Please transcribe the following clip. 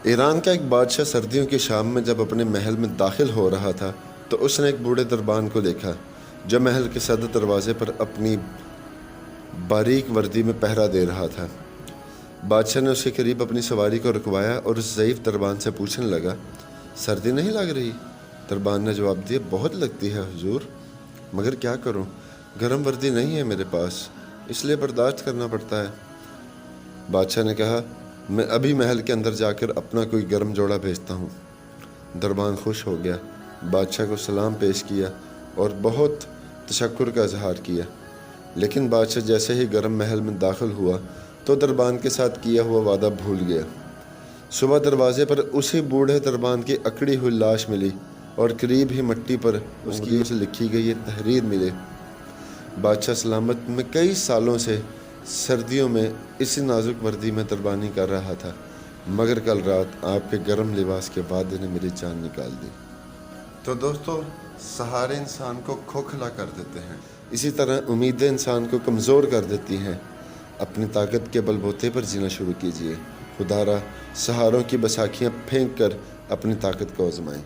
ایران کا ایک بادشاہ سردیوں کی شام میں جب اپنے محل میں داخل ہو رہا تھا تو اس نے ایک بوڑھے دربان کو دیکھا جو محل کے صدر دروازے پر اپنی باریک وردی میں پہرا دے رہا تھا۔ بادشاہ نے اس کے قریب اپنی سواری کو رکوایا اور اس ضعیف دربان سے پوچھنے لگا، سردی نہیں لگ رہی؟ دربان نے جواب دیا، بہت لگتی ہے حضور، مگر کیا کروں، گرم وردی نہیں ہے میرے پاس، اس لیے برداشت کرنا پڑتا ہے۔ بادشاہ نے کہا، میں ابھی محل کے اندر جا کر اپنا کوئی گرم جوڑا بھیجتا ہوں۔ دربان خوش ہو گیا، بادشاہ کو سلام پیش کیا اور بہت تشکر کا اظہار کیا، لیکن بادشاہ جیسے ہی گرم محل میں داخل ہوا تو دربان کے ساتھ کیا ہوا وعدہ بھول گیا۔ صبح دروازے پر اسی بوڑھے دربان کی اکڑی ہوئی لاش ملی اور قریب ہی مٹی پر اس کی سے لکھی گئی یہ تحریر ملے، بادشاہ سلامت میں کئی سالوں سے سردیوں میں اسی نازک وردی میں دربانی کر رہا تھا، مگر کل رات آپ کے گرم لباس کے وعدے نے میری جان نکال دی۔ تو دوستو، سہارے انسان کو کھوکھلا کر دیتے ہیں، اسی طرح امیدیں انسان کو کمزور کر دیتی ہیں۔ اپنی طاقت کے بل بوتے پر جینا شروع کیجیے، خدا را سہاروں کی بساکھیاں پھینک کر اپنی طاقت کو آزمائیں۔